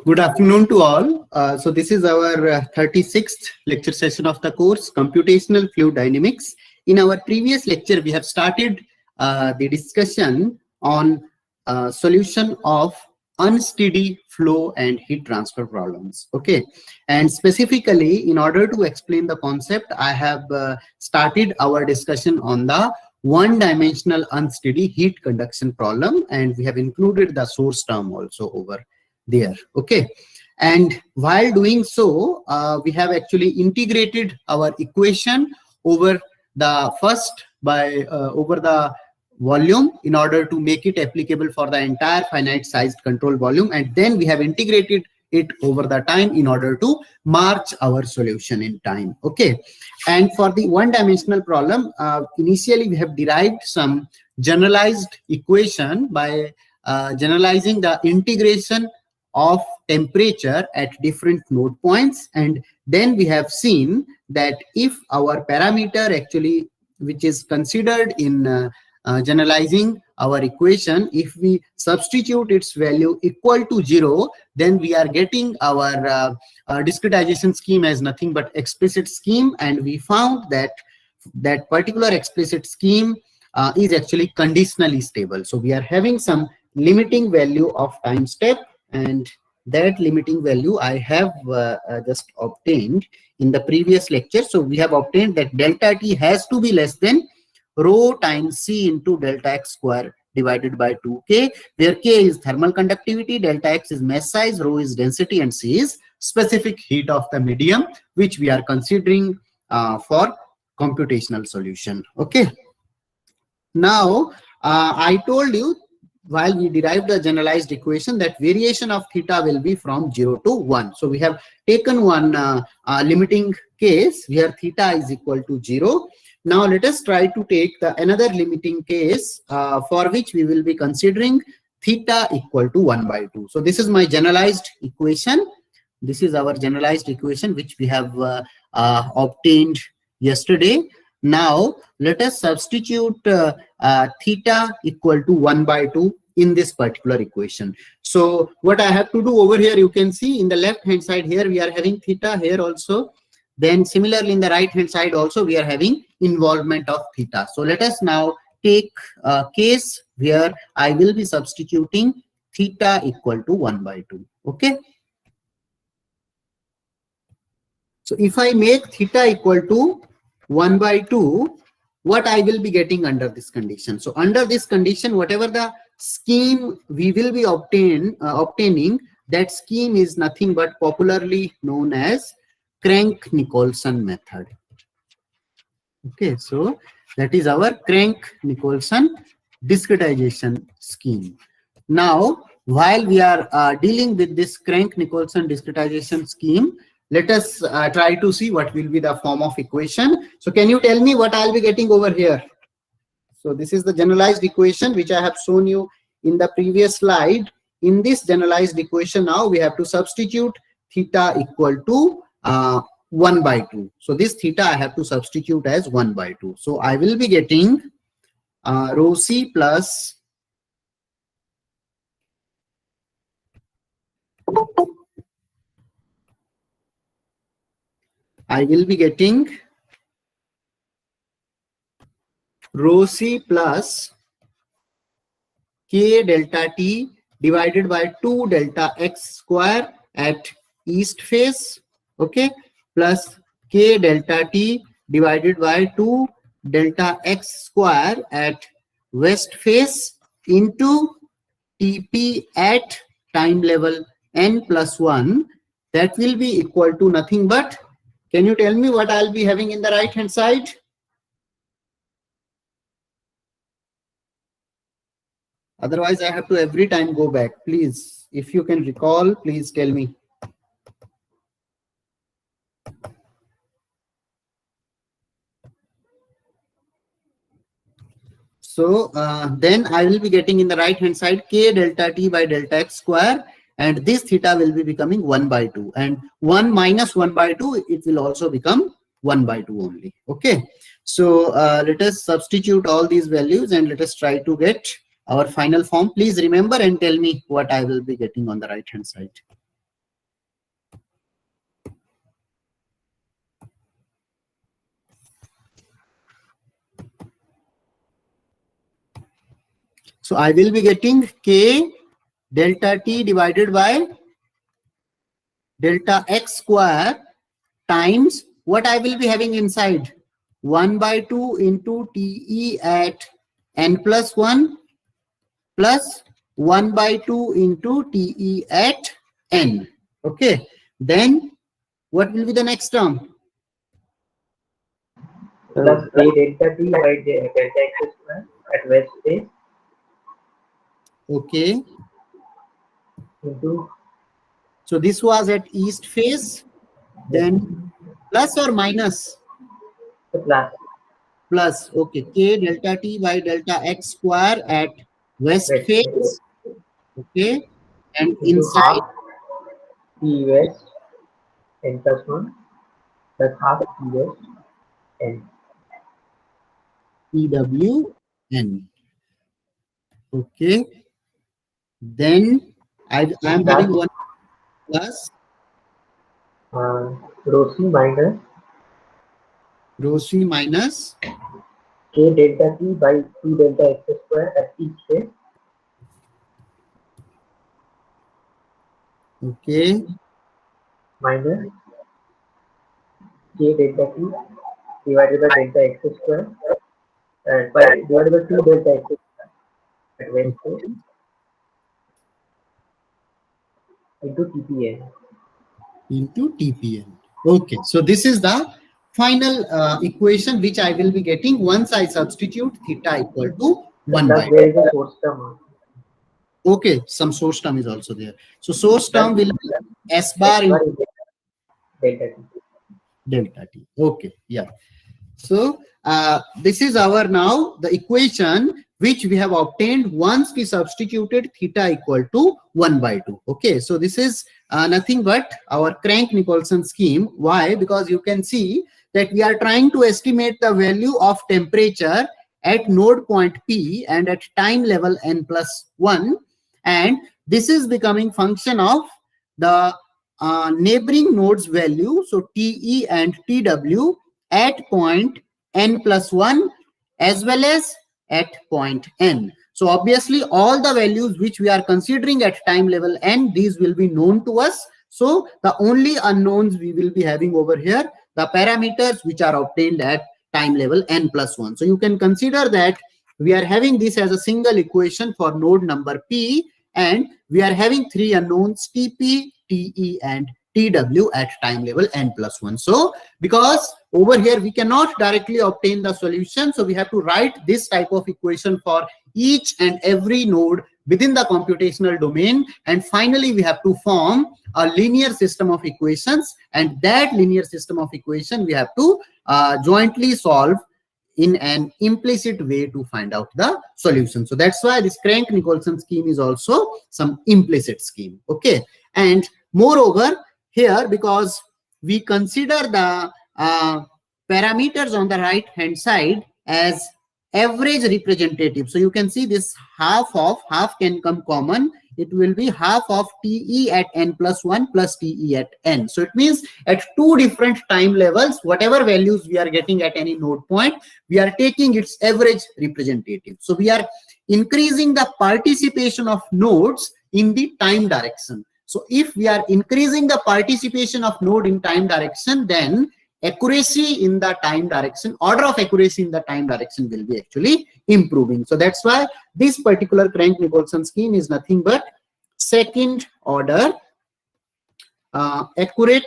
Good afternoon to all. So this is our 36th lecture session of the course, Computational Fluid Dynamics. In our previous lecture, we have started the discussion on solution of unsteady flow and heat transfer problems. Okay, and specifically, in order to explain the concept, I have started our discussion on the one-dimensional unsteady heat conduction problem, and we have included the source term also over there. Okay, and while doing so, we have actually integrated our equation over the over the volume in order to make it applicable for the entire finite sized control volume, and then we have integrated it over the time in order to march our solution in time. Okay, and for the one-dimensional problem, initially we have derived some generalized equation by generalizing the integration of temperature at different node points, and then we have seen that if our parameter actually, which is considered in generalizing our equation, if we substitute its value equal to 0, then we are getting our discretization scheme as nothing but explicit scheme, and we found that that particular explicit scheme is actually conditionally stable. So we are having some limiting value of time step, and that limiting value I have just obtained in the previous lecture. So we have obtained that delta T has to be less than rho times C into delta X square divided by 2K, where K is thermal conductivity, delta X is mass size, rho is density, and C is specific heat of the medium, which we are considering for computational solution. Okay. Now, I told you while we derived the generalized equation that variation of theta will be from 0 to 1. So we have taken one limiting case where theta is equal to 0. Now let us try to take another limiting case for which we will be considering theta equal to 1 by 2. So this is my generalized equation. This is our generalized equation which we have obtained yesterday. Now let us substitute theta equal to 1 by 2 in this particular equation. So what I have to do over here, you can see in the left hand side here we are having theta here also. Then similarly in the right hand side also we are having involvement of theta. So let us now take a case where I will be substituting theta equal to 1 by 2. Okay. So if I make theta equal to 1 by 2, what I will be getting under this condition? So under this condition, whatever the scheme we will be obtaining, that scheme is nothing but popularly known as Crank-Nicolson method. Okay, so that is our Crank-Nicolson discretization scheme. Now, while we are dealing with this Crank-Nicolson discretization scheme, let us try to see what will be the form of equation. So can you tell me what I'll be getting over here? So this is the generalized equation which I have shown you in the previous slide. In this generalized equation now we have to substitute theta equal to 1 by 2. So this theta I have to substitute as 1 by 2. So I will be getting rho C plus I will be getting rho C plus K delta T divided by 2 delta X square at east face, okay, plus K delta T divided by 2 delta X square at west face into Tp at time level n plus 1. That will be equal to nothing but, can you tell me what I'll be having in the right hand side? Otherwise, I have to every time go back. Please, if you can recall, please tell me. So then I will be getting in the right hand side K delta T by delta X square, and this theta will be becoming 1 by 2, and 1 minus 1 by 2, it will also become 1 by 2 only. Okay, so let us substitute all these values and let us try to get our final form. Please remember and tell me what I will be getting on the right hand side. So I will be getting K delta T divided by delta X square times what I will be having inside, 1 by 2 into TE at n plus 1 plus 1 by 2 into TE at n. Okay. Then what will be the next term? Plus K delta T by delta X square at west phase Okay. into, So this was at east phase. Then plus or minus? the plus Plus. Okay. K delta T by delta X square at west west phase. phase Okay. And into inside half T west n plus 1 plus half T west n. TWN. Okay. Then I am having one plus Rho C minus rho C minus K delta T by 2 delta X square at each phase okay minus K delta T divided by delta X square and by divided by 2 delta X square at west phase into TPN. into TPN. Okay, so this is the final equation which I will be getting once I substitute theta equal to 1 Plus by. there is a source term. Okay, some source term is also there. So source term will be S bar into Delta T. delta T. Okay, yeah. So this is our now the equation which we have obtained once we substituted theta equal to 1 by 2. Okay, so this is nothing but our Crank-Nicolson scheme. Why? Because you can see that we are trying to estimate the value of temperature at node point P and at time level n plus 1, and this is becoming function of the neighboring nodes value, so TE and TW at point n plus 1 as well as at point n. So obviously all the values which we are considering at time level n, these will be known to us. So the only unknowns we will be having over here, the parameters which are obtained at time level n plus 1. So you can consider that we are having this as a single equation for node number P, and we are having three unknowns TP, TE and TW at time level n plus 1. So because over here we cannot directly obtain the solution, so we have to write this type of equation for each and every node within the computational domain, and finally we have to form a linear system of equations, and that linear system of equation we have to jointly solve in an implicit way to find out the solution. So that's why this Crank-Nicolson scheme is also some implicit scheme. Okay, and moreover here, because we consider the parameters on the right hand side as average representative, so you can see this half can come common. It will be half of TE at n plus 1 plus TE at n. So it means at two different time levels, whatever values we are getting at any node point, we are taking its average representative. So we are increasing the participation of nodes in the time direction. So if we are increasing the participation of node in time direction, then accuracy in the time direction, order of accuracy in the time direction will be actually improving. So that's why this particular Crank-Nicolson scheme is nothing but second order accurate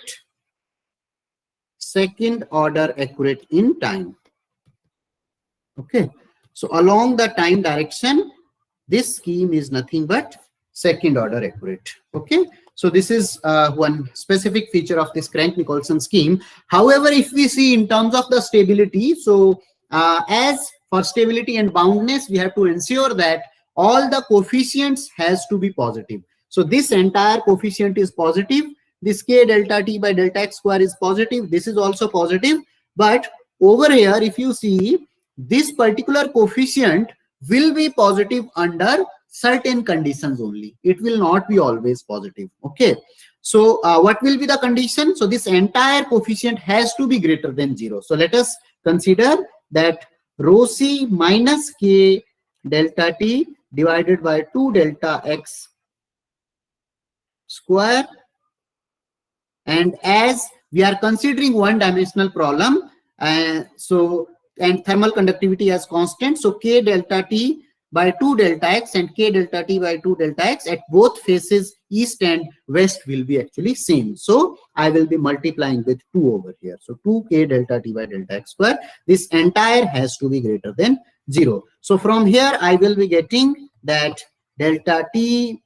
in time. Okay, so along the time direction, this scheme is nothing but second order accurate. Okay, so this is one specific feature of this Crank-Nicolson scheme. However, if we see in terms of the stability, so as for stability and boundness, we have to ensure that all the coefficients has to be positive. So this entire coefficient is positive. This K delta T by delta X square is positive. This is also positive. But over here, if you see this particular coefficient will be positive under certain conditions only. It will not be always positive. Okay. So what will be the condition? So this entire coefficient has to be greater than 0. So let us consider that rho c minus k delta t divided by 2 delta x square. And as we are considering one-dimensional problem, and thermal conductivity as constant, so k delta t by 2 delta x and k delta t by 2 delta x at both faces east and west will be actually same. So I will be multiplying with 2 over here. So 2k delta t by delta x square. This entire has to be greater than 0. So from here I will be getting that delta t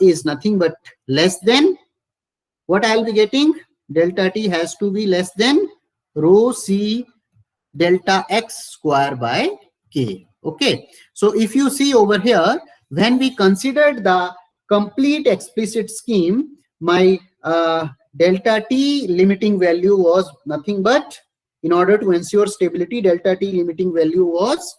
is nothing but less than, what I'll be getting? Delta t has to be less than rho c delta x square by k. Okay. So if you see over here, when we considered the complete explicit scheme, my delta t limiting value was nothing but, in order to ensure stability, delta t limiting value was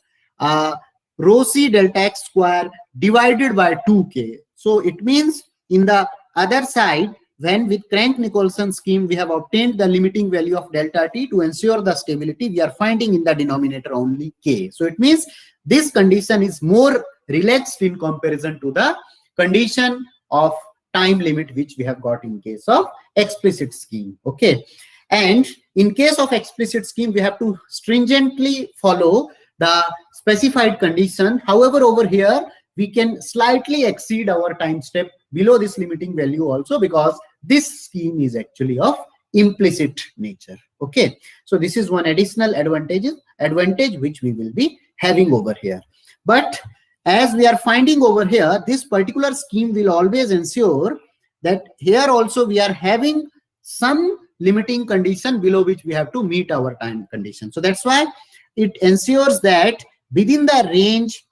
rho c delta x square divided by 2k. So it means in the other side, when with Crank-Nicolson scheme, we have obtained the limiting value of delta t to ensure the stability, we are finding in the denominator only k. So it means this condition is more relaxed in comparison to the condition of time limit which we have got in case of explicit scheme. Okay. And in case of explicit scheme, we have to stringently follow the specified condition. However, over here, we can slightly exceed our time step below this limiting value also, because this scheme is actually of implicit nature. Okay. So this is one additional advantage which we will be having over here. But as we are finding over here, this particular scheme will always ensure that here also we are having some limiting condition below which we have to meet our time condition. So that's why it ensures that within the range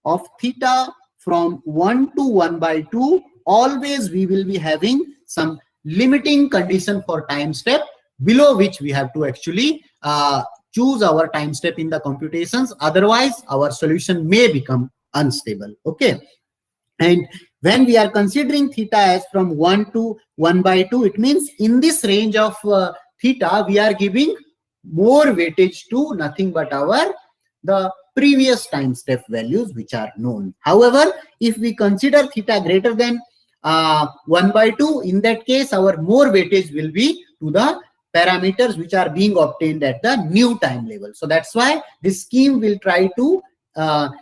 of theta from 1 to 1 by 2, always we will be having some limiting condition for time step below which we have to actually choose our time step in the computations. Otherwise, our solution may become unstable. Okay. And when we are considering theta as from 1 to 1 by 2, it means in this range of theta, we are giving more weightage to nothing but the previous time step values which are known. However, if we consider theta greater than 1 by 2, in that case, our more weightage will be to the parameters which are being obtained at the new time level. So that's why this scheme will try to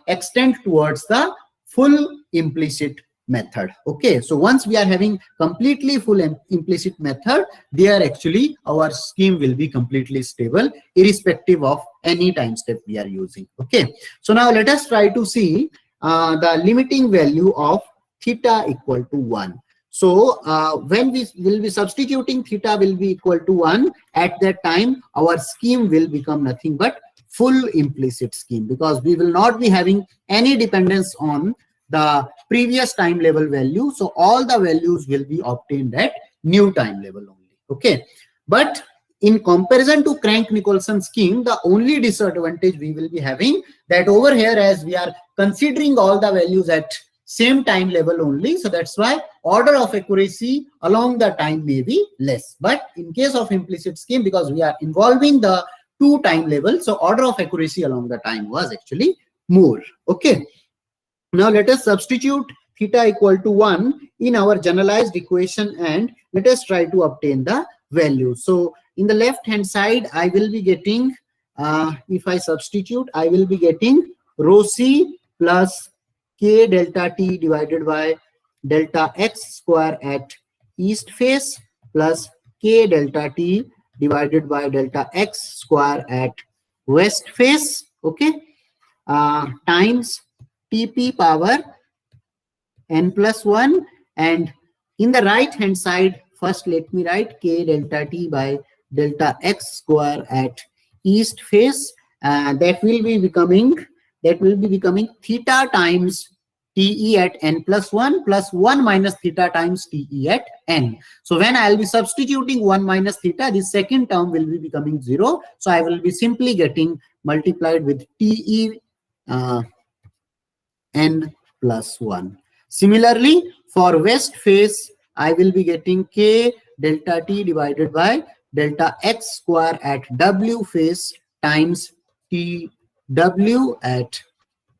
extend towards the full implicit method. Okay, so once we are having completely full implicit method, there actually our scheme will be completely stable irrespective of any time step we are using. Okay, so now let us try to see the limiting value of theta equal to 1. So when we will be substituting theta will be equal to 1, at that time our scheme will become nothing but full implicit scheme, because we will not be having any dependence on the previous time level value. So all the values will be obtained at new time level only. Okay, but in comparison to Crank-Nicolson scheme, the only disadvantage we will be having that over here, as we are considering all the values at same time level only, so that's why order of accuracy along the time may be less. But in case of implicit scheme, because we are involving the two time levels, so order of accuracy along the time was actually more. Okay, now let us substitute theta equal to 1 in our generalized equation and let us try to obtain the value. So in the left hand side, I will be getting, if I substitute, I will be getting rho c plus k delta t divided by delta x square at east face plus k delta t divided by delta x square at west face. Okay, times tp power n plus 1, and in the right hand side, first let me write k delta t by delta x square at east face, that will be becoming theta times te at n plus 1 minus theta times te at n. So when I will be substituting 1 minus theta, this second term will be becoming 0. So I will be simply getting multiplied with te n plus 1. Similarly, for west face, I will be getting k delta t divided by delta x square at w face times t w at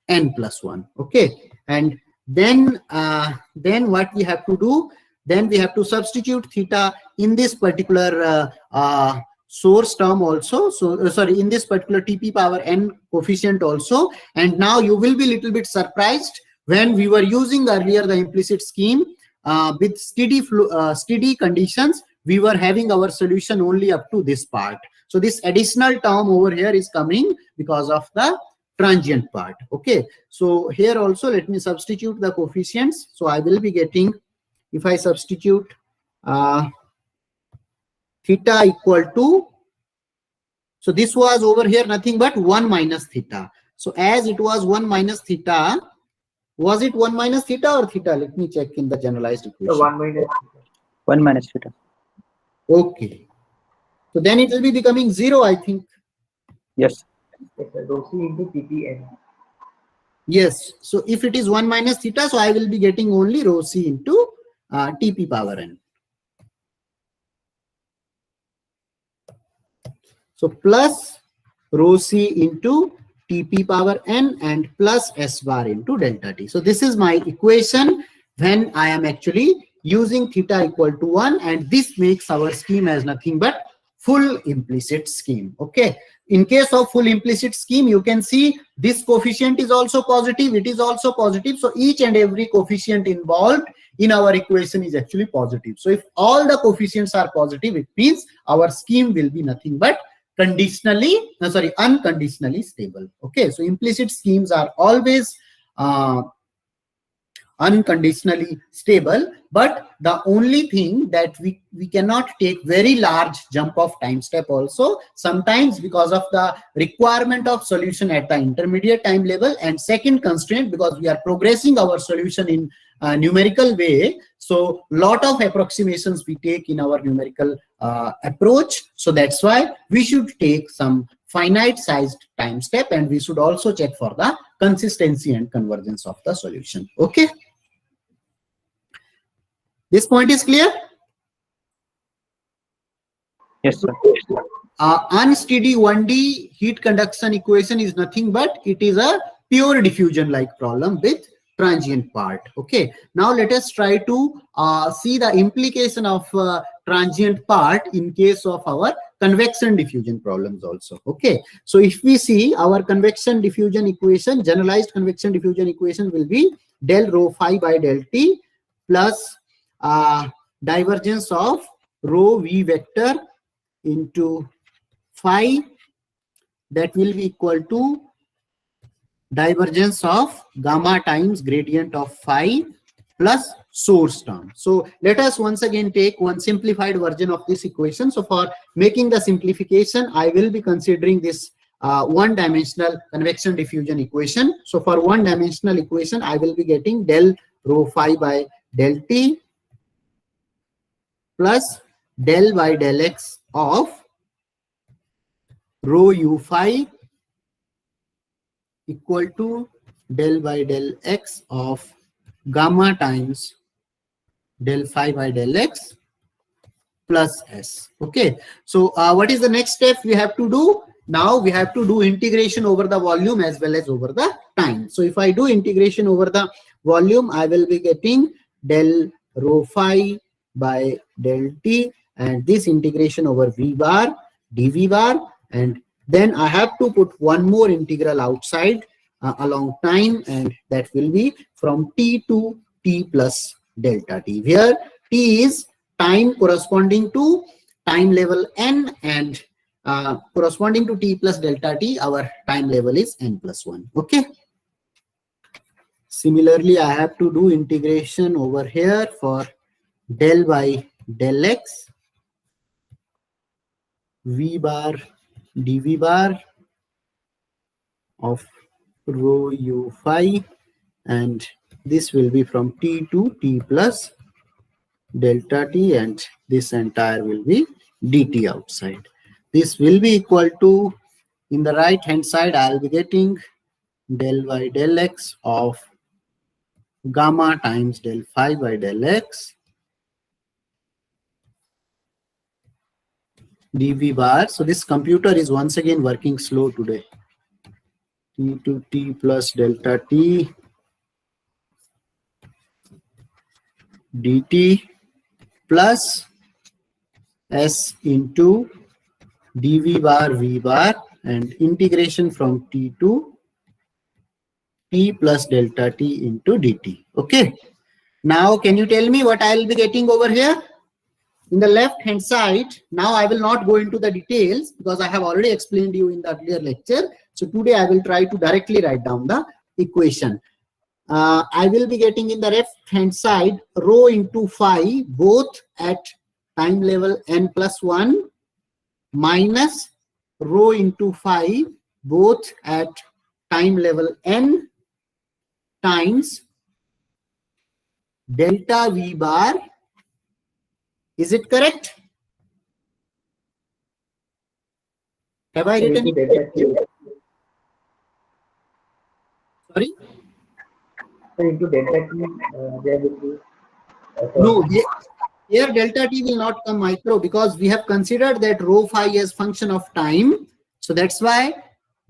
n plus 1. Okay, and then what we have to do, then we have to substitute theta in this particular source term also, so sorry, in this particular TP power n coefficient also. And now you will be little bit surprised, when we were using earlier the implicit scheme with steady conditions, we were having our solution only up to this part. So this additional term over here is coming because of the transient part. Okay, so here also let me substitute the coefficients. So I will be getting, if I substitute theta equal to, so this was over here nothing but 1 minus theta. So as it was 1 minus theta, was it 1 minus theta or theta? Let me check in the generalized equation. So 1 minus 1 minus theta. Okay, so then it will be becoming 0, I think. Yes. rho c into ppn. Yes, so if it is 1 minus theta, so I will be getting only rho c into TP power n. So plus rho c into TP power n and plus S bar into delta t. So this is my equation when I am actually using theta equal to 1, and this makes our scheme as nothing but full implicit scheme. Okay, in case of full implicit scheme, you can see this coefficient is also positive, it is also positive. So each and every coefficient involved in our equation is actually positive. So if all the coefficients are positive, it means our scheme will be nothing but unconditionally stable. Okay, so implicit schemes are always unconditionally stable, but the only thing that we cannot take very large jump of time step also, sometimes because of the requirement of solution at the intermediate time level, and second constraint because we are progressing our solution in a numerical way. So lot of approximations we take in our numerical approach. So that's why we should take some finite sized time step, and we should also check for the consistency and convergence of the solution. Okay, this point is clear? Yes, sir. Unsteady 1D heat conduction equation is nothing but it is a pure diffusion like problem with transient part. Okay, now let us try to see the implication of transient part in case of our convection diffusion problems also. Okay, so if we see our convection diffusion equation, generalized convection diffusion equation will be del rho phi by del t plus divergence of rho v vector into phi, that will be equal to divergence of gamma times gradient of phi plus source term. So let us once again take one simplified version of this equation. So for making the simplification, I will be considering this one-dimensional convection diffusion equation. So for one-dimensional equation, I will be getting del rho phi by del t plus del by del x of rho u phi equal to del by del x of gamma times del phi by del x plus s. Okay, so what is the next step we have to do? Now we have to do integration over the volume as well as over the time. So if I do integration over the volume, I will be getting del rho phi by del t, and this integration over v bar dv bar, and then I have to put one more integral outside along time, and that will be from t to t plus delta t, where t is time corresponding to time level n, and corresponding to t plus delta t, our time level is n plus 1. Okay, similarly I have to do integration over here for del by del x v bar dv bar of rho u phi, and this will be from t to t plus delta t, and this entire will be dt outside. This will be equal to, in the right hand side I'll be getting del by del x of gamma times del phi by del x dv bar. So this computer is once again working slow today. T to t plus delta t dt plus s into dv bar v bar and integration from t to t plus delta t into dt. Okay. Now, can you tell me what I will be getting over here? In the left hand side, now I will not go into the details because I have already explained you in the earlier lecture. So today I will try to directly write down the equation. I will be getting in the left hand side rho into phi both at time level n plus 1 minus rho into phi both at time level n times delta v bar. Is it correct? Have I written into it? delta t. Sorry? So into delta t, there will be. No, here delta t will not come micro because we have considered that rho phi as function of time. So that's why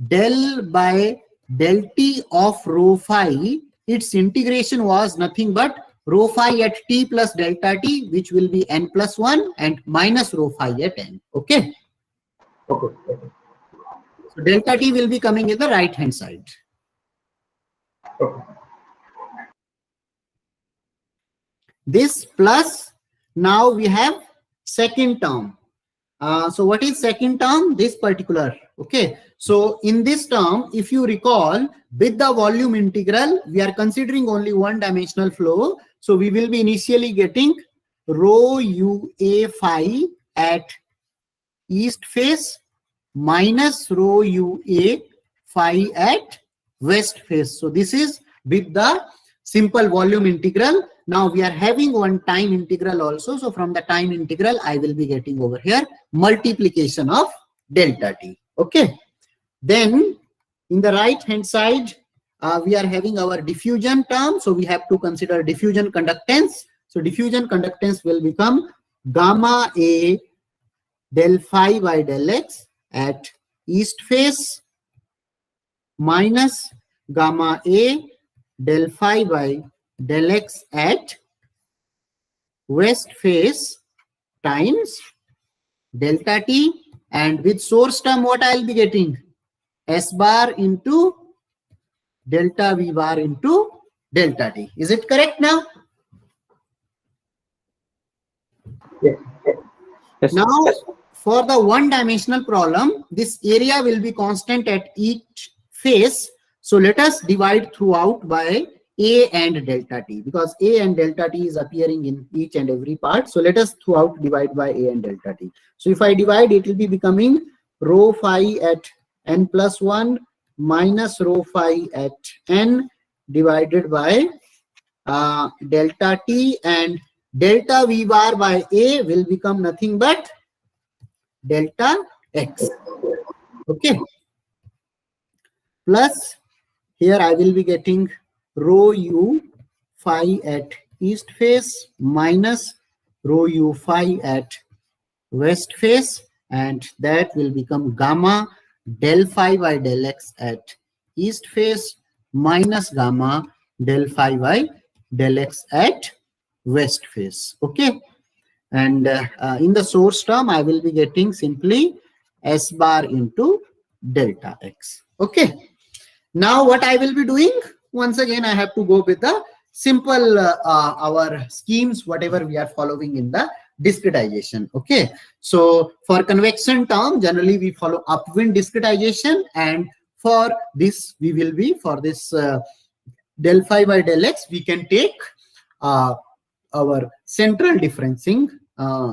del by del t of rho phi, its integration was nothing but rho phi at t plus delta t, which will be n plus 1 and minus rho phi at n. Okay. Okay. Okay. So delta t will be coming in the right hand side. Okay. This plus, now we have second term. So what is second term? This particular. Okay. So in this term, if you recall, with the volume integral, we are considering only one dimensional flow. So we will be initially getting rho ua phi at east face minus rho ua phi at west face. So this is with the simple volume integral. Now we are having one time integral also. So from the time integral, I will be getting over here multiplication of delta t. Okay. Then in the right hand side, we are having our diffusion term. So we have to consider diffusion conductance. So diffusion conductance will become gamma a del phi by del x at east face minus gamma a del phi by del x at west face times delta t, and with source term what I will be getting? S bar into delta v bar into delta t. Is it correct now? Yes. Yes. Now, for the one dimensional problem, this area will be constant at each face. So let us divide throughout by a and delta t, because a and delta t is appearing in each and every part. So let us throughout divide by a and delta t. So if I divide, it will be becoming rho phi at n plus 1 minus rho phi at n divided by delta t, and delta v bar by a will become nothing but delta x. Okay. Plus here I will be getting rho u phi at east face minus rho u phi at west face, and that will become gamma del phi by del x at east face minus gamma del phi by del x at west face. Okay. And in the source term, I will be getting simply S bar into delta x. Okay. Now what I will be doing, once again, I have to go with the simple our schemes, whatever we are following in the discretization. Okay. So for convection term, generally we follow upwind discretization, and for this we will be, for this del phi by del x, we can take our central differencing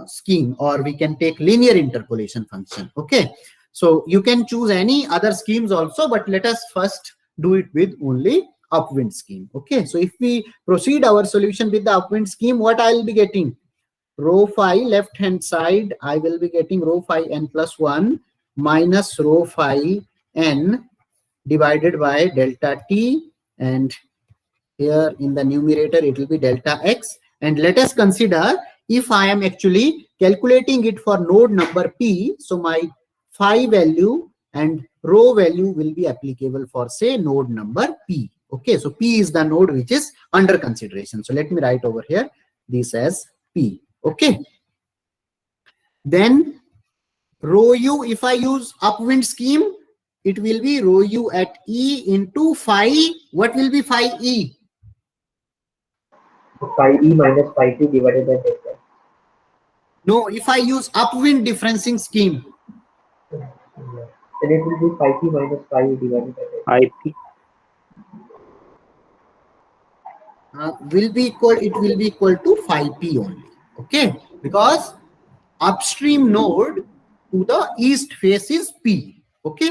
scheme, or we can take linear interpolation function. Okay. So you can choose any other schemes also, but let us first do it with only upwind scheme. Okay. So if we proceed our solution with the upwind scheme, what I will be getting? Rho phi left hand side, I will be getting rho phi n plus 1 minus rho phi n divided by delta t, and Here in the numerator, it will be delta x. And let us consider if I am actually calculating it for node number P. So my phi value and rho value will be applicable for, say, node number P. Okay, so P is the node which is under consideration. So let me write over here this as P. Okay. Then rho u, if I use upwind scheme, it will be rho u at E into phi. What will be phi E? Phi E minus phi T divided by delta. No, if I use upwind differencing scheme, Then it will be phi T minus phi E divided by delta. IP. will be equal to phi p only. Okay, because upstream node to the east face is P. Okay,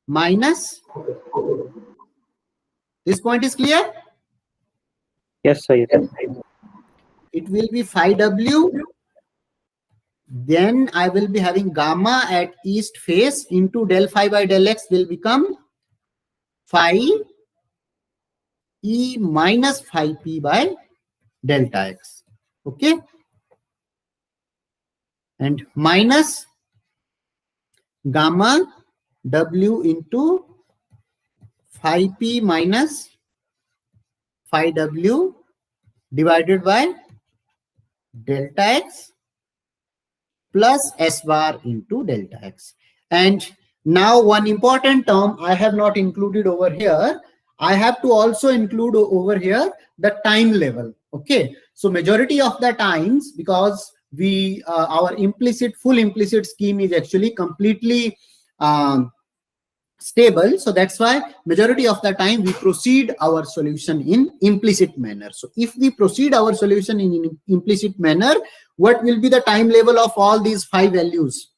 minus. This point is clear. Yes, sir. Yes. It will be phi w. Then I will be having gamma at east face into del phi by del x will become phi E minus phi p by delta x. Okay. And minus gamma w into phi p minus phi w divided by delta x plus s bar into delta x. And now one important term I have not included over here. I have to also include over here the time level. Okay, so majority of the times, because we our full implicit scheme is actually completely stable, so that's why majority of the time we proceed our solution in implicit manner. So if we proceed our solution in implicit manner, what will be the time level of all these 5 values?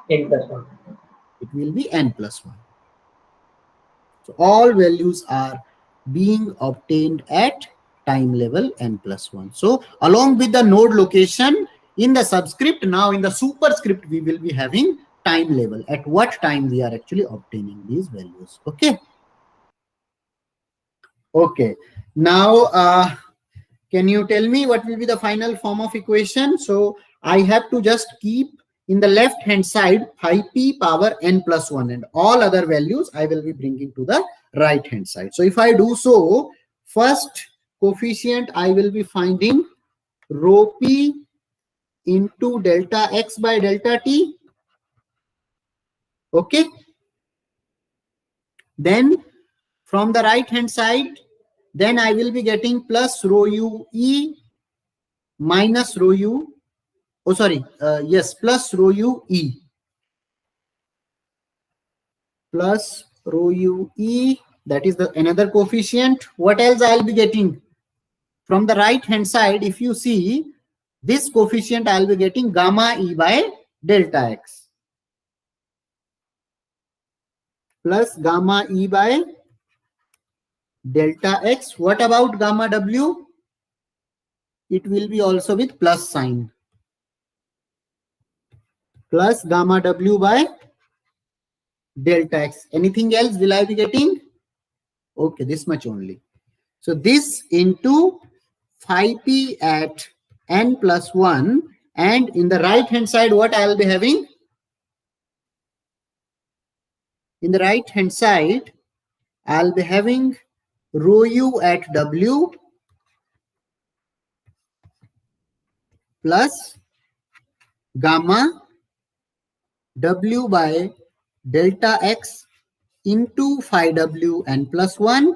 N plus 1. It will be n plus 1. So all values are being obtained at time level n plus 1. So along with the node location in the subscript, now in the superscript we will be having time level, at what time we are actually obtaining these values. Okay. Okay. Now can you tell me what will be the final form of equation? So I have to just keep in the left hand side phi p power n plus 1, and all other values I will be bringing to the right hand side. So if I do so, first coefficient I will be finding rho p into delta x by delta t. Okay. Then from the right hand side, then I will be getting plus rho u e minus rho u. Oh, sorry. Yes, plus rho u e. Plus rho u e. That is the another coefficient. What else I'll be getting? From the right hand side, if you see this coefficient, I'll be getting gamma e by delta x. Plus gamma e by delta x. What about gamma w? It will be also with plus sign. Plus gamma w by delta x. Anything else will I be getting? Okay, this much only. So this into phi p at n plus 1, and in the right hand side, what I'll be having? In the right hand side, I'll be having rho u at w plus gamma w by delta x into phi w n plus 1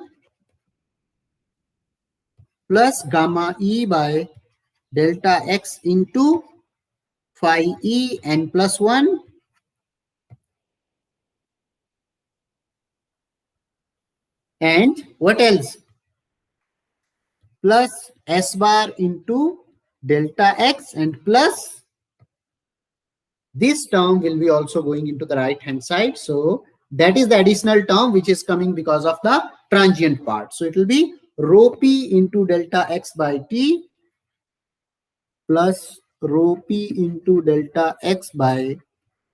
plus gamma e by delta x into phi e n plus 1 and what else? Plus s bar into delta x, and plus this term will be also going into the right hand side. So that is the additional term which is coming because of the transient part. So it will be rho p into delta x by t plus rho p into delta x by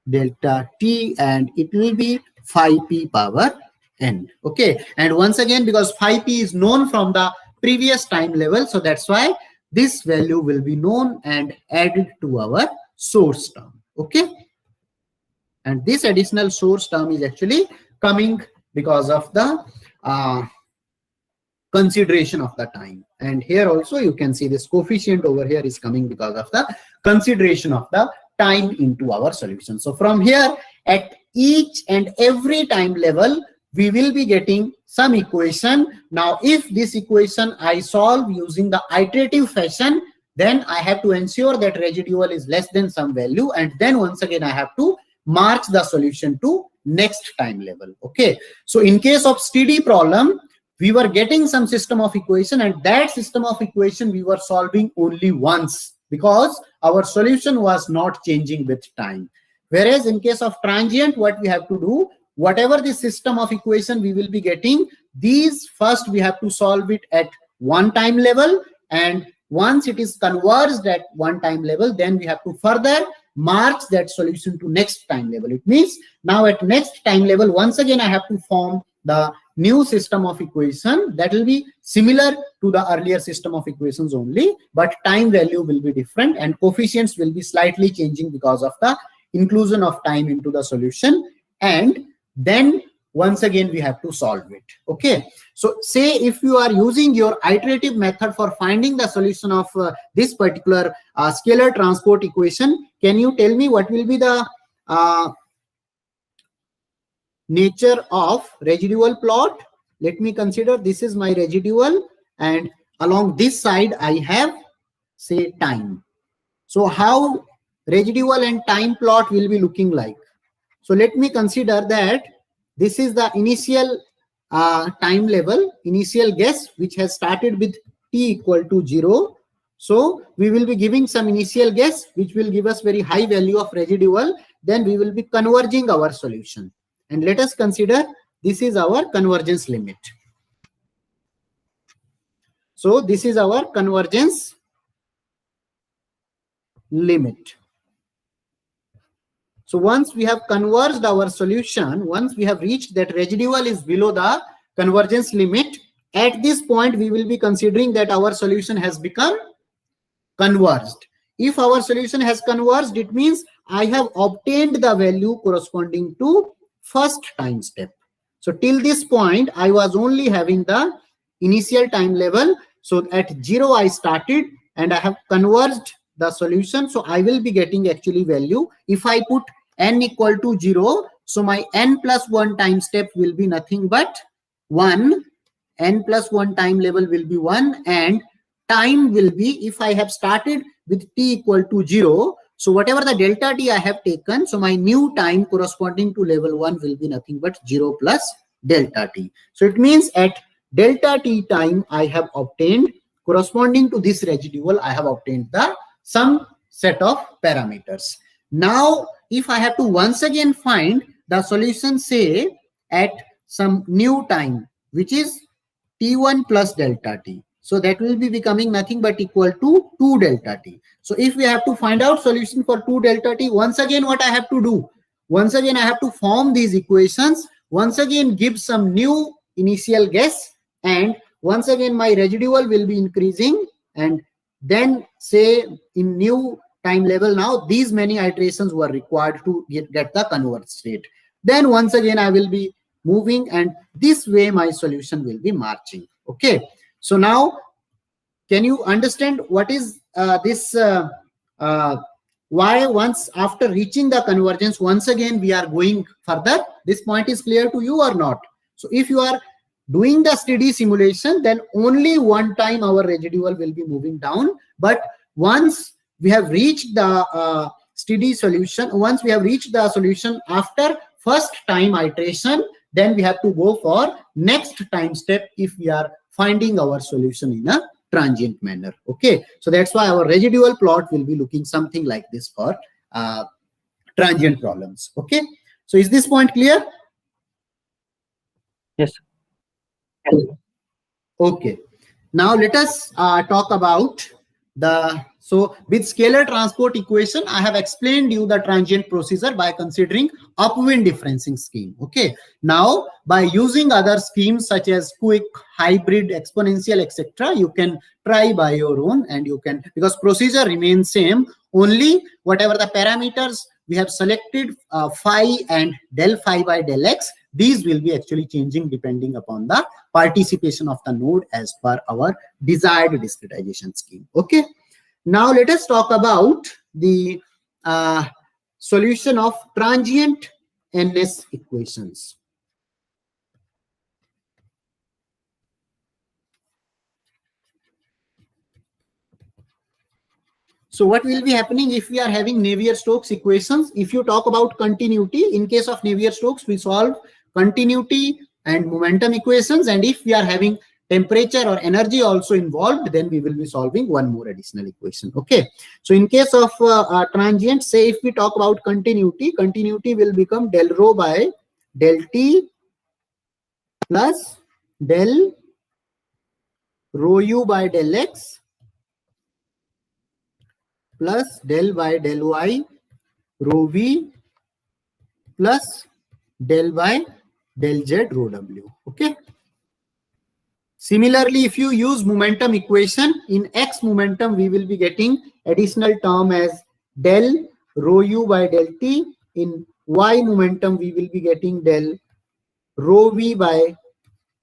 delta t, and it will be phi p power n. Okay, and once again, because phi p is known from the previous time level, so that's why this value will be known and added to our source term. Okay, and this additional source term is actually coming because of the consideration of the time. And here also you can see this coefficient over here is coming because of the consideration of the time into our solution. So from here, at each and every time level, we will be getting some equation. Now, if this equation I solve using the iterative fashion, then I have to ensure that residual is less than some value, and then once again I have to march the solution to next time level. Okay, so in case of steady problem, we were getting some system of equation, and that system of equation we were solving only once because our solution was not changing with time. Whereas in case of transient, what we have to do, whatever the system of equation we will be getting, these first we have to solve it at one time level, and once it is converged at one time level, then we have to further march that solution to next time level. It means now at next time level, once again I have to form the new system of equation that will be similar to the earlier system of equations only, but time value will be different and coefficients will be slightly changing because of the inclusion of time into the solution, and then once again we have to solve it. Okay, so say if you are using your iterative method for finding the solution of this particular scalar transport equation, can you tell me what will be the nature of residual plot? Let me consider this is my residual, and along this side I have, say, time. So how residual and time plot will be looking like? So let me consider that this is the initial time level, initial guess, which has started with t equal to 0. So we will be giving some initial guess which will give us very high value of residual. Then we will be converging our solution. And let us consider this is our convergence limit. So this is our convergence limit. So once we have converged our solution, once we have reached that residual is below the convergence limit, at this point we will be considering that our solution has become converged. If our solution has converged, it means I have obtained the value corresponding to first time step. So till this point, I was only having the initial time level. So at 0, I started and I have converged the solution. So I will be getting actually value. If I put n equal to 0, so my n plus 1 time step will be nothing but 1. N plus 1 time level will be 1, and time will be, if I have started with t equal to 0, so whatever the delta t I have taken, so my new time corresponding to level 1 will be nothing but 0 plus delta t. So it means at delta t time I have obtained, corresponding to this residual, I have obtained the some set of parameters. Now if I have to once again find the solution, say at some new time, which is t1 plus delta t, so that will be becoming nothing but equal to 2 delta t. So if we have to find out solution for 2 delta t, once again what I have to do, once again I have to form these equations, once again give some new initial guess, and once again my residual will be increasing, and then say in new time level, now these many iterations were required to get the converged state. Then once again I will be moving, and this way my solution will be marching. Okay, so now can you understand what is this why once after reaching the convergence, once again we are going further? This point is clear to you or not? So if you are doing the steady simulation, then only one time our residual will be moving down. But once we have reached the steady solution, once we have reached the solution after first time iteration, then we have to go for next time step if we are finding our solution in a transient manner. Okay, so that's why our residual plot will be looking something like this for transient problems. Okay, so is this point clear? Yes. Okay, now let us talk about So with scalar transport equation, I have explained you the transient procedure by considering upwind differencing scheme. Okay. Now by using other schemes such as quick, hybrid, exponential, etc., you can try by your own, and you can, because procedure remains same, only whatever the parameters we have selected, phi and del phi by del x, these will be actually changing depending upon the participation of the node as per our desired discretization scheme. Okay. Now let us talk about the solution of transient NS equations. So what will be happening if we are having Navier-Stokes equations? If you talk about continuity, in case of Navier-Stokes, we solve continuity and momentum equations. And if we are having temperature or energy also involved, then we will be solving one more additional equation. Okay. So in case of transient, say if we talk about continuity, continuity will become del rho by del T plus del rho U by del X plus del by del Y rho V plus del by del Z rho W. Okay. Similarly, if you use momentum equation, in X momentum, we will be getting additional term as del rho U by del T. In Y momentum, we will be getting del rho V by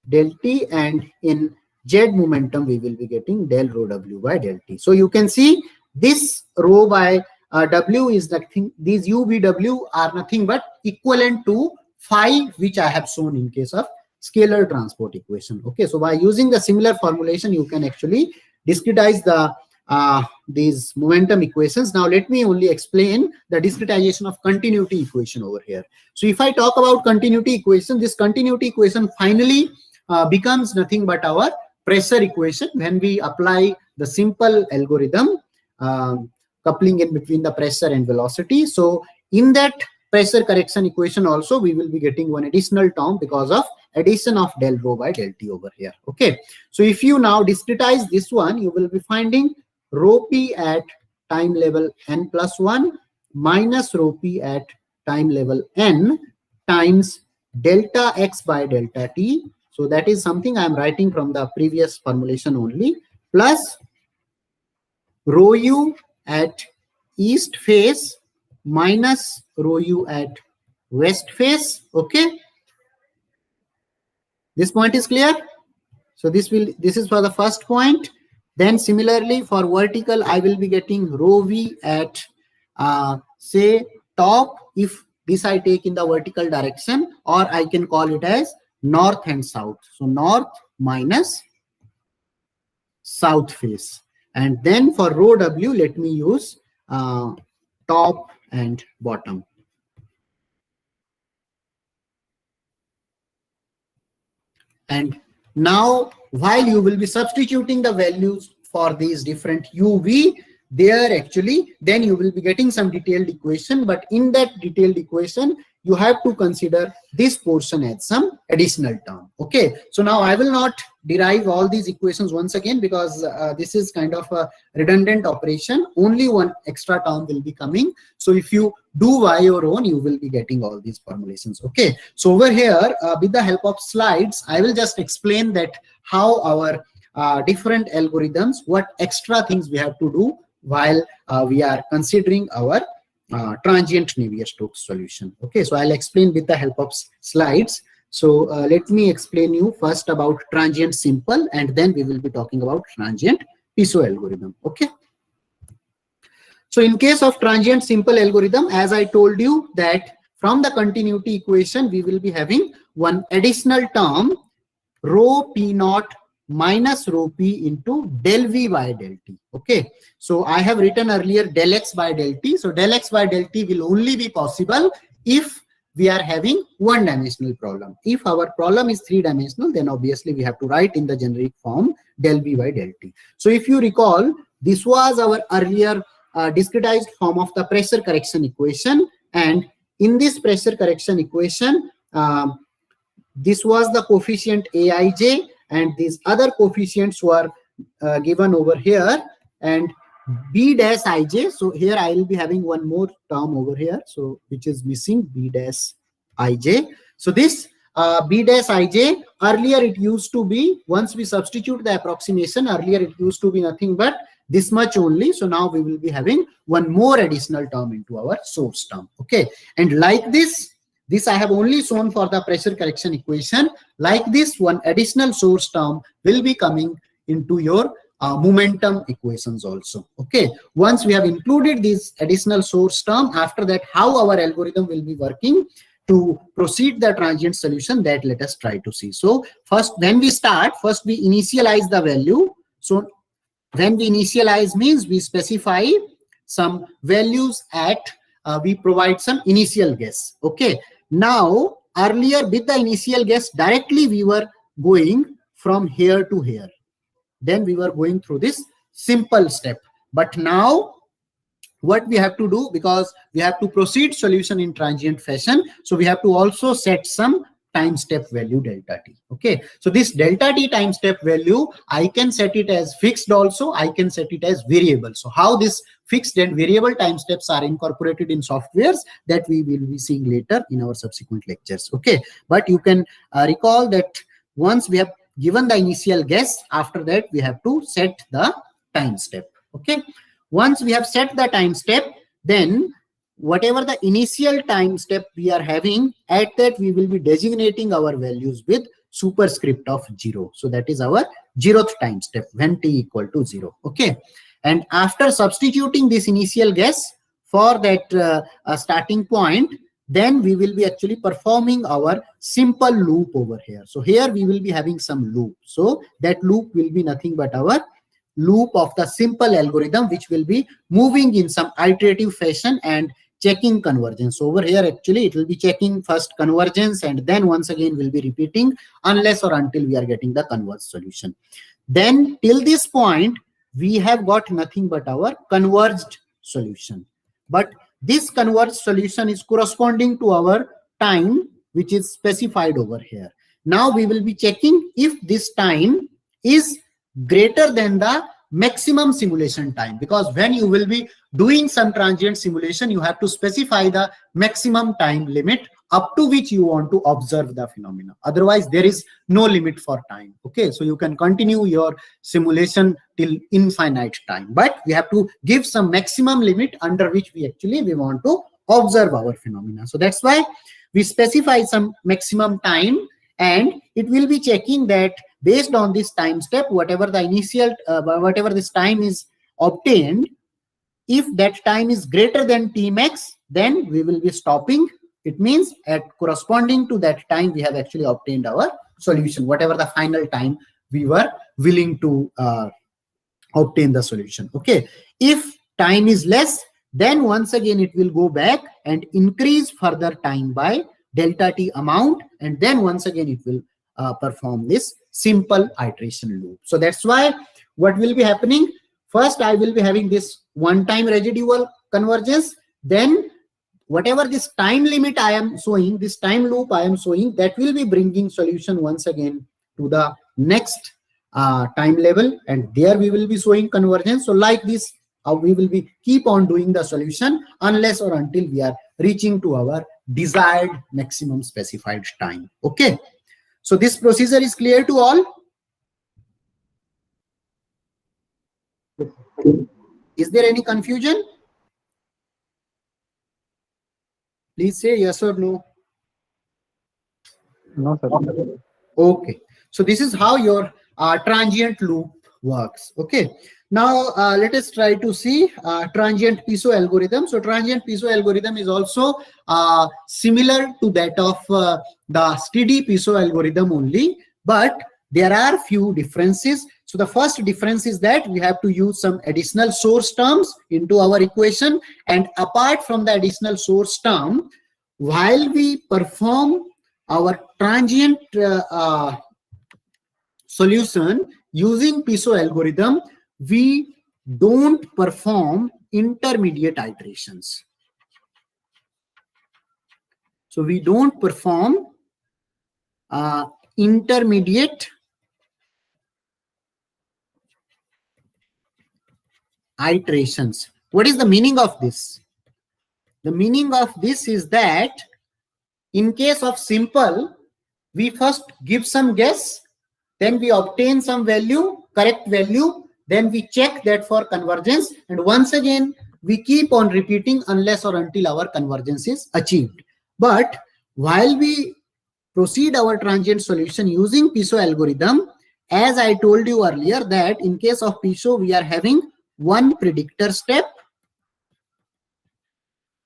del T. And in Z momentum, we will be getting del rho W by del T. So you can see this rho by W is nothing, these UVW are nothing but equivalent to phi, which I have shown in case of scalar transport equation. Okay, so by using the similar formulation, you can actually discretize the these momentum equations. Now let me only explain the discretization of continuity equation over here. So if I talk about continuity equation, this continuity equation finally becomes nothing but our pressure equation when we apply the simple algorithm coupling in between the pressure and velocity. So in that pressure correction equation also, we will be getting one additional term because of addition of del rho by del T over here. Okay. So if you now discretize this one, you will be finding rho P at time level n plus 1 minus rho P at time level n times delta x by delta T. So that is something I am writing from the previous formulation only, plus rho U at east face minus rho U at west face. Okay. This point is clear. So this is for the first point. Then similarly for vertical, I will be getting rho V at say top, if this I take in the vertical direction, or I can call it as north and south. So north minus south face. And then for rho W, let me use top and bottom. And now while you will be substituting the values for these different UV, there actually, then you will be getting some detailed equation, but in that detailed equation, you have to consider this portion as some additional term. Okay. So now I will not derive all these equations once again, because this is kind of a redundant operation. Only one extra term will be coming. So if you do by your own, you will be getting all these formulations. Okay. So over here, with the help of slides, I will just explain that how our different algorithms, what extra things we have to do while we are considering our transient Navier-Stokes solution. Okay, so I'll explain with the help of slides. So let me explain you first about transient simple, and then we will be talking about transient Piso algorithm. Okay. So in case of transient simple algorithm, as I told you that from the continuity equation, we will be having one additional term, rho P naught minus rho P into del V by del T. Okay. So I have written earlier del X by del T. So del X by del T will only be possible if we are having one-dimensional problem. If our problem is three-dimensional, then obviously we have to write in the generic form del V by del T. So if you recall, this was our earlier discretized form of the pressure correction equation. And in this pressure correction equation, this was the coefficient Aij, and these other coefficients were given over here. And B dash ij. So here I will be having one more term over here, so which is missing, B dash ij. So this B dash ij, earlier it used to be, once we substitute the approximation, earlier it used to be nothing but this much only. So now we will be having one more additional term into our source term. Okay, and like this I have only shown for the pressure correction equation. Like this, one additional source term will be coming into your momentum equations also. Okay, once we have included this additional source term, after that how our algorithm will be working to proceed the transient solution, that let us try to see. So first, when we start, first we initialize the value. So when we initialize means we specify some values at we provide some initial guess. Okay, now earlier with the initial guess directly we were going from here to here, then we were going through this simple step. But now what we have to do, because we have to proceed solution in transient fashion, so we have to also set some time step value delta t. Okay, so this delta t time step value, I can set it as fixed also, I can set it as variable. So how this fixed and variable time steps are incorporated in softwares, that we will be seeing later in our subsequent lectures. Okay, but you can recall that once we have given the initial guess, after that we have to set the time step. Okay, once we have set the time step, then whatever the initial time step we are having, at that we will be designating our values with superscript of 0. So that is our 0th time step when t equal to 0. Okay, and after substituting this initial guess for that starting point, then we will be actually performing our simple loop over here. So here we will be having some loop. So that loop will be nothing but our loop of the simple algorithm, which will be moving in some iterative fashion and checking convergence. Over here actually it will be checking first convergence, and then once again will be repeating unless or until we are getting the converged solution. Then till this point we have got nothing but our converged solution, but this converged solution is corresponding to our time which is specified over here. Now we will be checking if this time is greater than the maximum simulation time, because when you will be doing some transient simulation, you have to specify the maximum time limit up to which you want to observe the phenomena. Otherwise there is no limit for time. Okay, so you can continue your simulation till infinite time, but we have to give some maximum limit under which we want to observe our phenomena. So that's why we specify some maximum time, and it will be checking that based on this time step, whatever the initial whatever this time is obtained, if that time is greater than t max, then we will be stopping. It means at corresponding to that time we have actually obtained our solution, whatever the final time we were willing to obtain the solution. Okay, if time is less, then once again it will go back and increase further time by delta t amount, and then once again it will perform this simple iteration loop. So that's why what will be happening, first I will be having this one time residual convergence, then whatever this time limit I am showing, this time loop I am showing, that will be bringing solution once again to the next time level, and there we will be showing convergence. So like this we will be keep on doing the solution unless or until we are reaching to our desired maximum specified time. Okay, so this procedure is clear to all? Is there any confusion? Please say yes or no. No, sir. Okay, so this is how your transient loop works. Okay, now let us try to see transient Piso algorithm. So transient Piso algorithm is also similar to that of the steady Piso algorithm only, but there are few differences. So the first difference is that we have to use some additional source terms into our equation, and apart from the additional source term, while we perform our transient solution using Piso algorithm, we don't perform intermediate iterations. So we don't perform intermediate iterations. What is the meaning of this? The meaning of this is that in case of simple, we first give some guess, then we obtain some value, correct value, then we check that for convergence, and once again we keep on repeating unless or until our convergence is achieved. But while we proceed our transient solution using Piso algorithm, as I told you earlier that in case of Piso we are having one predictor step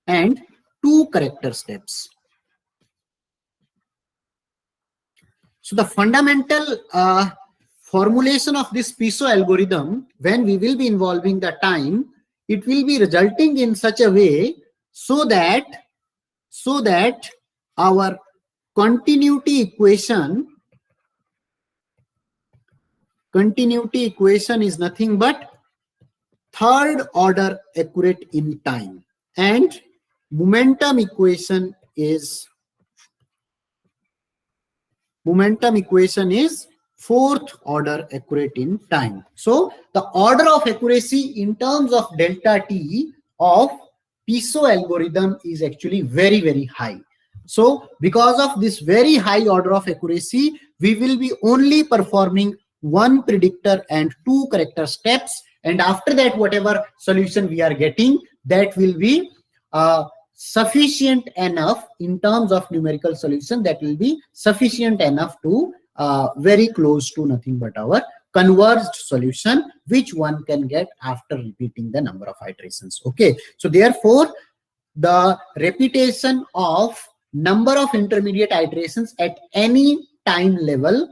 and two corrector steps. So the fundamental formulation of this Piso algorithm, when we will be involving the time, it will be resulting in such a way so that our continuity equation is nothing but third order accurate in time, and momentum equation is fourth order accurate in time. So the order of accuracy in terms of delta t of Piso algorithm is actually very, very high. So because of this very high order of accuracy, we will be only performing one predictor and two corrector steps, and after that whatever solution we are getting, that will be sufficient enough in terms of numerical solution, that will be sufficient enough to very close to nothing but our converged solution, which one can get after repeating the number of iterations. Okay, so therefore the repetition of number of intermediate iterations at any time level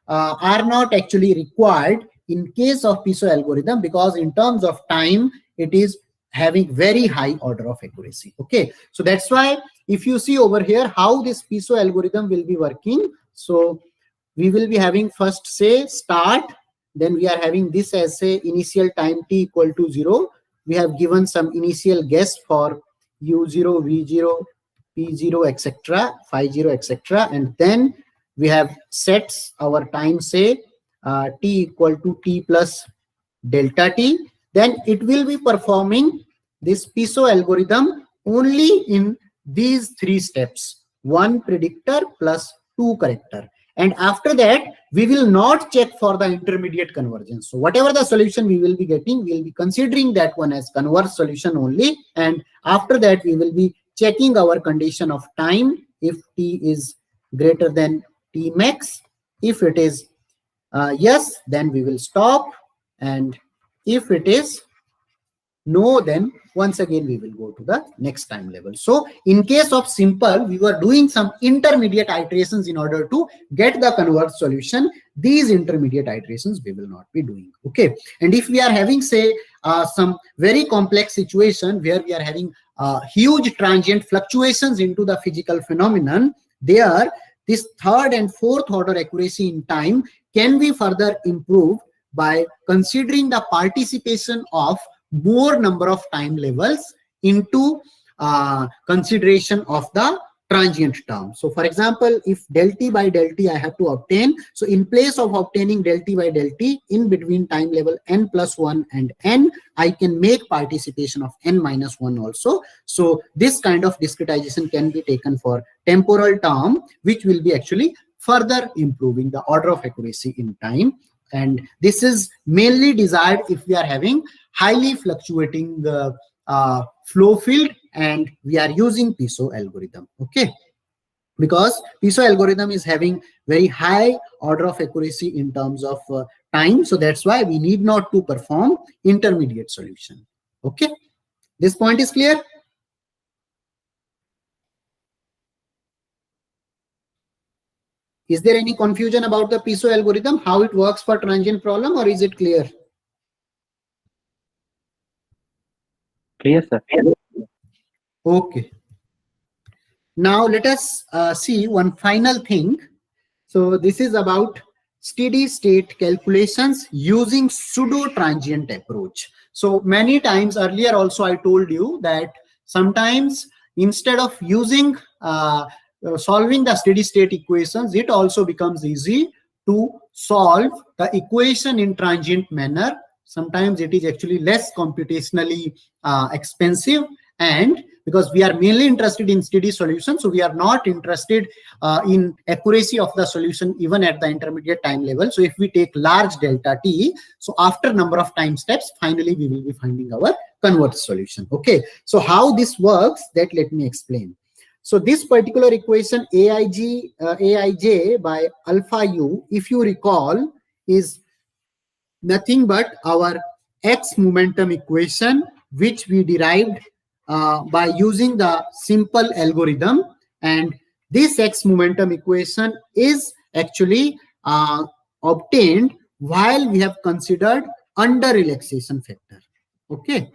are not actually required in case of Piso algorithm, because in terms of time it is having very high order of accuracy. Okay, so that's why if you see over here how this Piso algorithm will be working, so we will be having first say start, then we are having this as say initial time t equal to 0. We have given some initial guess for u0, v0, p0, etc., phi0, etc., and then we have set our time say t equal to t plus delta t. Then it will be performing this Piso algorithm only in these three steps, one predictor plus two corrector. And after that, we will not check for the intermediate convergence. So whatever the solution we will be getting, we will be considering that one as converged solution only. And after that, we will be checking our condition of time. If t is greater than t max, if it is yes, then we will stop. And if it is no, then once again we will go to the next time level. So in case of simple, we were doing some intermediate iterations in order to get the converged solution. These intermediate iterations we will not be doing. Okay, and if we are having say some very complex situation where we are having huge transient fluctuations into the physical phenomenon, there this third and fourth order accuracy in time can be further improved by considering the participation of more number of time levels into consideration of the transient term. So for example, if del t by del t I have to obtain, so in place of obtaining del t by del t in between time level n plus 1 and n, I can make participation of n minus 1 also. So this kind of discretization can be taken for temporal term, which will be actually further improving the order of accuracy in time. And this is mainly desired if we are having highly fluctuating flow field and we are using Piso algorithm. Okay, because Piso algorithm is having very high order of accuracy in terms of time, so that's why we need not to perform intermediate solution. Okay, this point is clear. Is there any confusion about the Piso algorithm, how it works for transient problem, or is it clear? Clear, sir. Okay. Now let us see one final thing. So this is about steady state calculations using pseudo transient approach. So many times earlier also I told you that sometimes instead of using solving the steady state equations, it also becomes easy to solve the equation in transient manner sometimes it is actually less computationally expensive, and because we are mainly interested in steady solutions, so we are not interested in accuracy of the solution even at the intermediate time level. So if we take large delta t, so after number of time steps, finally we will be finding our converged solution. Okay, so how this works, that let me explain. So this particular equation Aij by alpha u, if you recall, is nothing but our x momentum equation, which we derived by using the simple algorithm. And this x momentum equation is actually obtained while we have considered under relaxation factor. Okay,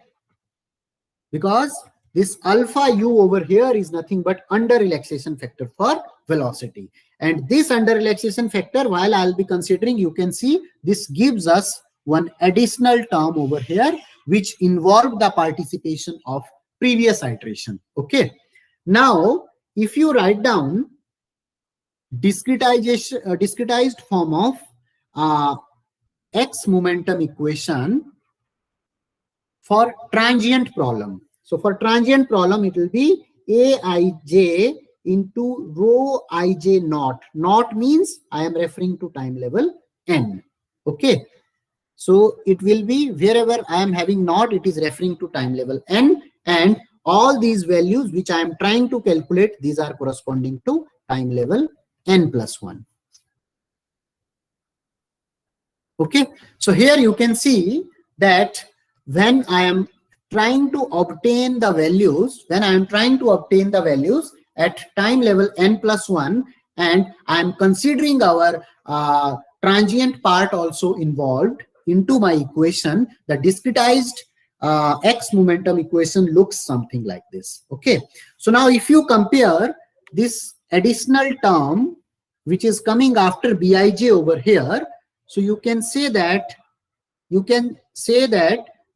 because this alpha u over here is nothing but under relaxation factor for velocity. And this under relaxation factor, while I'll be considering, you can see this gives us one additional term over here, which involved the participation of previous iteration. Okay, now if you write down discretized form of x momentum equation for transient problem. So for transient problem, it will be Aij into rho ij naught. Naught means I am referring to time level n. Okay, so it will be wherever I am having naught, it is referring to time level n, and all these values which I am trying to calculate, these are corresponding to time level n plus 1. Okay, so here you can see that when I am trying to obtain the values, at time level n plus 1, and I am considering our transient part also involved into my equation, the discretized x momentum equation looks something like this. Okay, so now if you compare this additional term which is coming after Bij over here, so you can say that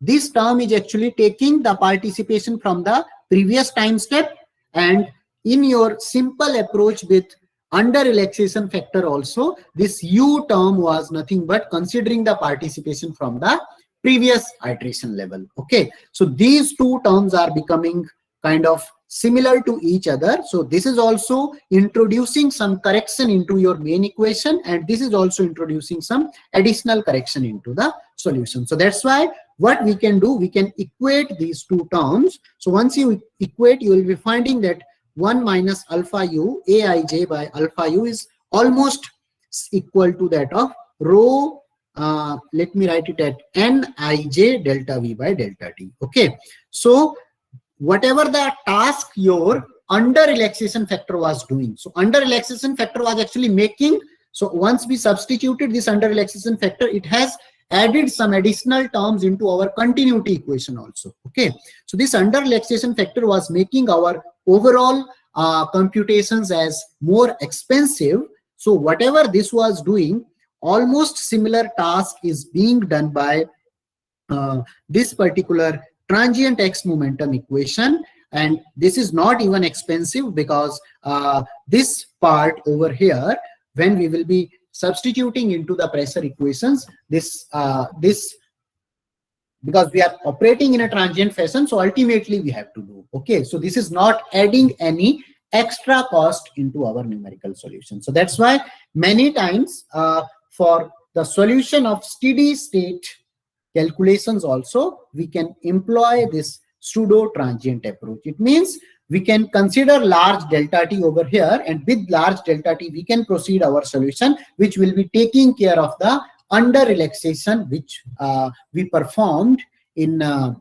this term is actually taking the participation from the previous time step, and in your simple approach with under relaxation factor also, this u term was nothing but considering the participation from the previous iteration level. Okay, so these two terms are becoming kind of similar to each other. So this is also introducing some correction into your main equation, and this is also introducing some additional correction into the solution. So that's why what we can do, we can equate these two terms. So once you equate, you will be finding that 1 minus alpha u Aij by alpha u is almost equal to that of rho, let me write it at Nij delta v by delta t. Okay, so whatever the task your under relaxation factor was doing, so under relaxation factor was actually making, so once we substituted this under relaxation factor, it has added some additional terms into our continuity equation also. Okay, so this under relaxation factor was making our overall computations as more expensive. So whatever this was doing, almost similar task is being done by this particular transient x momentum equation, and this is not even expensive because this part over here, when we will be substituting into the pressure equations, this because we are operating in a transient fashion, so ultimately we have to do. Okay, so this is not adding any extra cost into our numerical solution. So that's why many times for the solution of steady state calculations also, we can employ this pseudo transient approach. It means we can consider large delta t over here, and with large delta t we can proceed our solution, which will be taking care of the under relaxation which we performed in our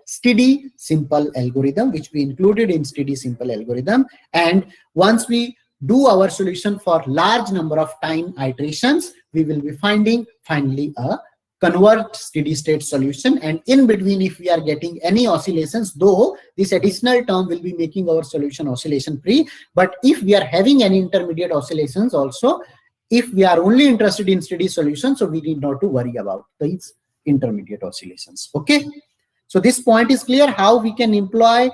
steady simple algorithm, which we included in steady simple algorithm. And once we do our solution for large number of time iterations, we will be finding finally a converged steady state solution. And in between, if we are getting any oscillations, though this additional term will be making our solution oscillation free, but if we are having any intermediate oscillations also, if we are only interested in steady solutions, so we need not to worry about these intermediate oscillations. Okay, so this point is clear how we can employ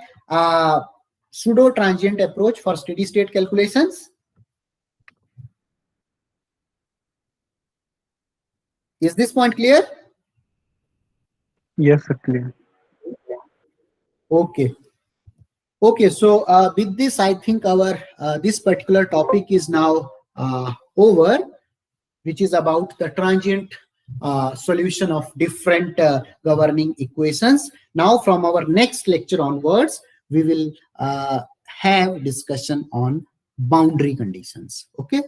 pseudo transient approach for steady state calculations. Is this point clear? Yes, sir. Clear. Okay. Okay, so with this, I think our this particular topic is now over, which is about the transient solution of different governing equations. Now, from our next lecture onwards, we will have discussion on boundary conditions. Okay.